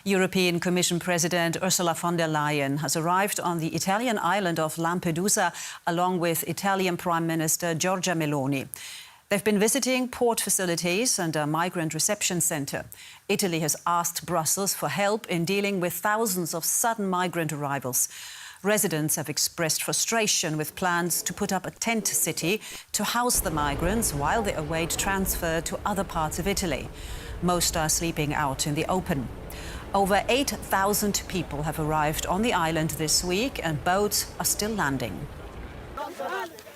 European Commission President Ursula von der Leyen has arrived on the Italian island of Lampedusa along with Italian Prime Minister Giorgia Meloni. They've been visiting port facilities and a migrant reception centre. Italy has asked Brussels for help in dealing with thousands of sudden migrant arrivals. Residents have expressed frustration with plans to put up a tent city to house the migrants while they await transfer to other parts of Italy. Most are sleeping out in the open. Over 8,000 people have arrived on the island this week and boats are still landing.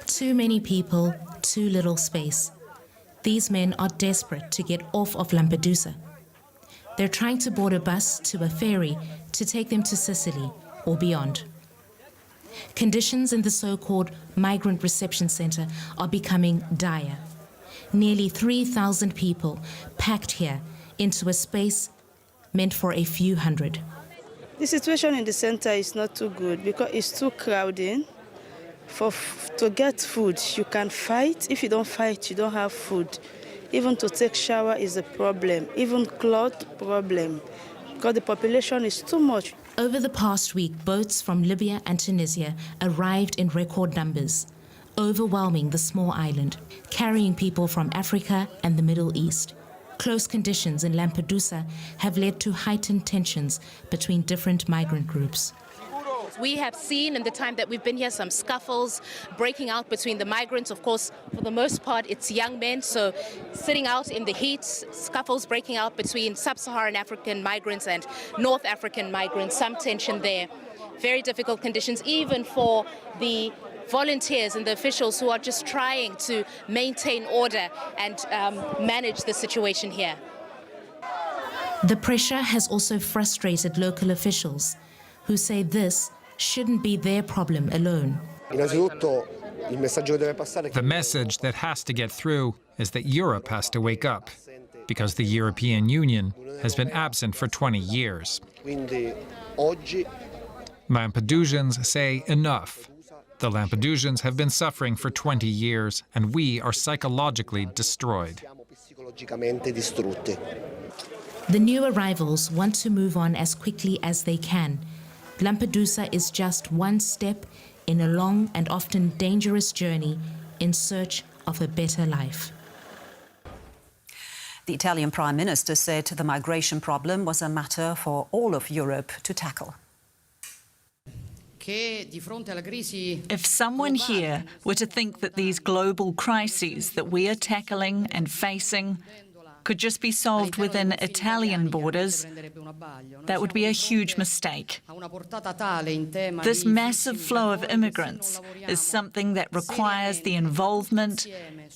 Too many people, too little space. These men are desperate to get off of Lampedusa. They're trying to board a bus to a ferry to take them to Sicily or beyond. Conditions in the so-called migrant reception centre are becoming dire. Nearly 3,000 people packed here into a space meant for a few hundred. The situation in the centre is not too good because it's too crowded. To get food, you can fight. If you don't fight, you don't have food. Even to take shower is a problem. Even clothes, problem. Because the population is too much. Over the past week, boats from Libya and Tunisia arrived in record numbers, overwhelming the small island, carrying people from Africa and the Middle East. Close conditions in Lampedusa have led to heightened tensions between different migrant groups. We have seen in the time that we've been here some scuffles breaking out between the migrants. Of course, for the most part, it's young men, so sitting out in the heat, scuffles breaking out between sub-Saharan African migrants and North African migrants, some tension there. Very difficult conditions, even for the volunteers and the officials who are just trying to maintain order and manage the situation here. The pressure has also frustrated local officials, who say this shouldn't be their problem alone. The message that has to get through is that Europe has to wake up, because the European Union has been absent for 20 years. Lampedusians say enough. The Lampedusians have been suffering for 20 years, and we are psychologically destroyed. The new arrivals want to move on as quickly as they can. Lampedusa is just one step in a long and often dangerous journey in search of a better life. The Italian Prime Minister said the migration problem was a matter for all of Europe to tackle. If someone here were to think that these global crises that we are tackling and facing could just be solved within Italian borders, that would be a huge mistake. This massive flow of immigrants is something that requires the involvement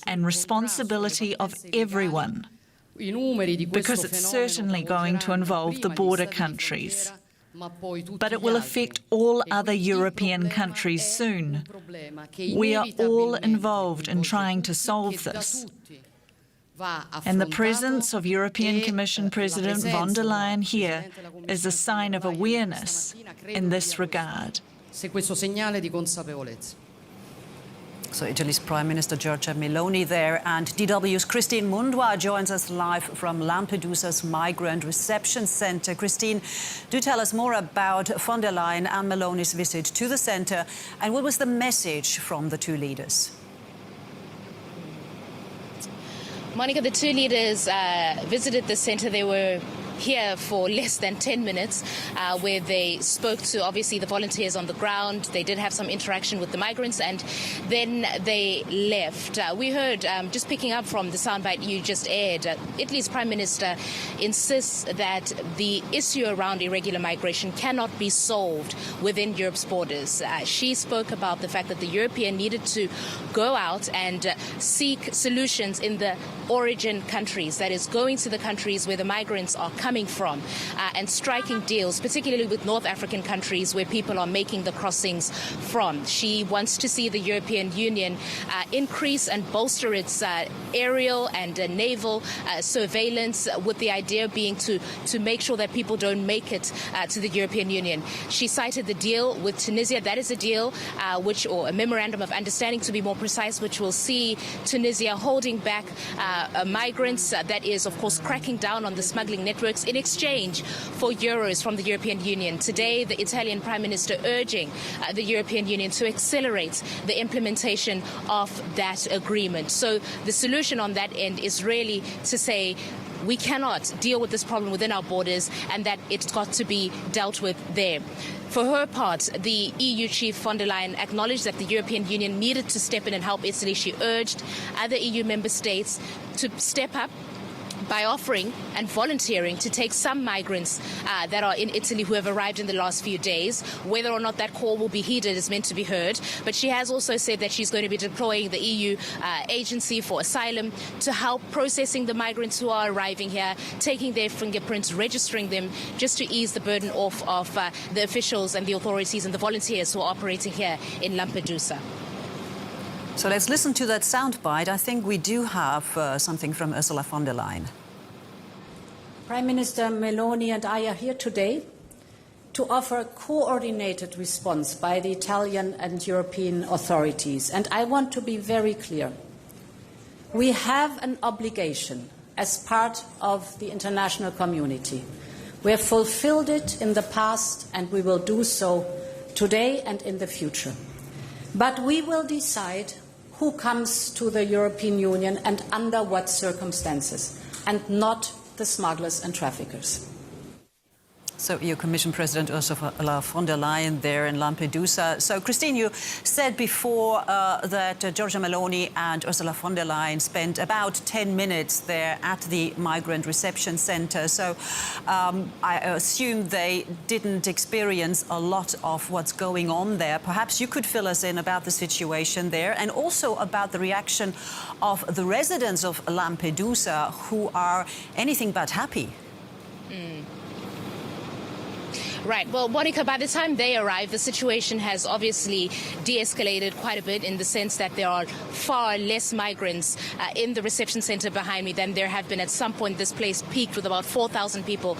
and responsibility of everyone, because it's certainly going to involve the border countries. But it will affect all other European countries soon. We are all involved in trying to solve this. And the presence of European Commission President von der Leyen here is a sign of awareness in this regard. So Italy's Prime Minister Giorgia Meloni there, and DW's Christine Mundwa joins us live from Lampedusa's Migrant Reception Centre. Christine, do tell us more about von der Leyen and Meloni's visit to the centre, and what was the message from the two leaders? Monica, the two leaders visited the centre. They were here for less than 10 minutes, where they spoke to, obviously, the volunteers on the ground. They did have some interaction with the migrants, and then they left. We heard, just picking up from the soundbite you just aired, Italy's Prime Minister insists that the issue around irregular migration cannot be solved within Europe's borders. She spoke about the fact that the European needed to go out and seek solutions in the origin countries, that is, going to the countries where the migrants are coming from, and striking deals, particularly with North African countries where people are making the crossings from. She wants to see the European Union increase and bolster its aerial and naval surveillance, with the idea being to make sure that people don't make it to the European Union. She cited the deal with Tunisia. That is a deal or a memorandum of understanding, to be more precise, which will see Tunisia holding back migrants. That is, of course, cracking down on the smuggling network. works in exchange for euros from the European Union. Today, the Italian Prime Minister urging the European Union to accelerate the implementation of that agreement. So the solution on that end is really to say we cannot deal with this problem within our borders and that it's got to be dealt with there. For her part, the EU chief von der Leyen acknowledged that the European Union needed to step in and help Italy. She urged other EU member states to step up by offering and volunteering to take some migrants that are in Italy who have arrived in the last few days. Whether or not that call will be heeded is meant to be heard. But she has also said that she's going to be deploying the EU Agency for Asylum to help processing the migrants who are arriving here, taking their fingerprints, registering them, just to ease the burden off of the officials and the authorities and the volunteers who are operating here in Lampedusa. So let's listen to that soundbite. I think we do have something from Ursula von der Leyen. Prime Minister Meloni and I are here today to offer a coordinated response by the Italian and European authorities. And I want to be very clear. We have an obligation as part of the international community. We have fulfilled it in the past and we will do so today and in the future. But we will decide who comes to the European Union and under what circumstances, and not the smugglers and traffickers. So EU Commission President Ursula von der Leyen there in Lampedusa. So, Christine, you said before that Giorgia Meloni and Ursula von der Leyen spent about 10 minutes there at the migrant reception centre. So I assume they didn't experience a lot of what's going on there. Perhaps you could fill us in about the situation there and also about the reaction of the residents of Lampedusa who are anything but happy. Right. Well, Monica, by the time they arrive, the situation has obviously de-escalated quite a bit in the sense that there are far less migrants in the reception center behind me than there have been at some point. This place peaked with about 4,000 people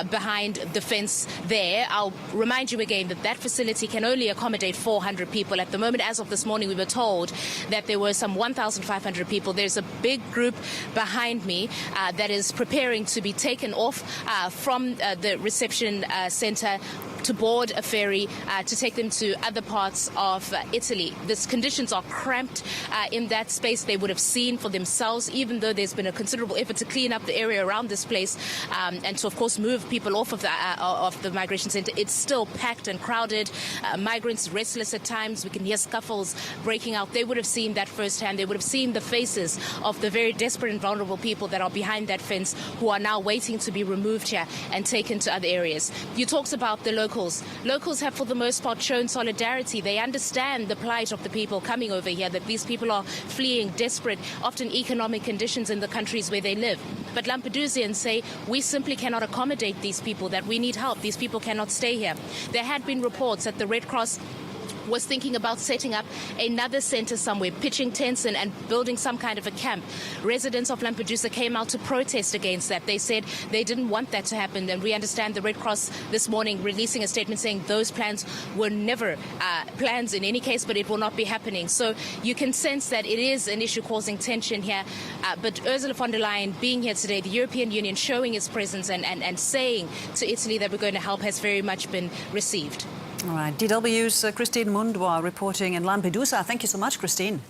behind the fence there. I'll remind you again that that facility can only accommodate 400 people. At the moment, as of this morning, we were told that there were some 1,500 people. There's a big group behind me that is preparing to be taken off from the reception center to board a ferry to take them to other parts of Italy. The conditions are cramped in that space. They would have seen for themselves, even though there's been a considerable effort to clean up the area around this place and to, of course, move people off of the migration center. It's still packed and crowded. Migrants restless at times. We can hear scuffles breaking out. They would have seen that firsthand. They would have seen the faces of the very desperate and vulnerable people that are behind that fence who are now waiting to be removed here and taken to other areas. You talked about the locals. Locals have, for the most part, shown solidarity. They understand the plight of the people coming over here, that these people are fleeing desperate, often economic conditions in the countries where they live. But Lampedusians say, we simply cannot accommodate these people, that we need help. These people cannot stay here. There had been reports that the Red Cross was thinking about setting up another centre somewhere, pitching tents and building some kind of a camp. Residents of Lampedusa came out to protest against that. They said they didn't want that to happen. And we understand the Red Cross this morning releasing a statement saying those plans were never plans in any case, but it will not be happening. So you can sense that it is an issue causing tension here. But Ursula von der Leyen being here today, the European Union showing its presence and saying to Italy that we're going to help has very much been received. All right. DW's Christine Mundwa reporting in Lampedusa. Thank you so much, Christine.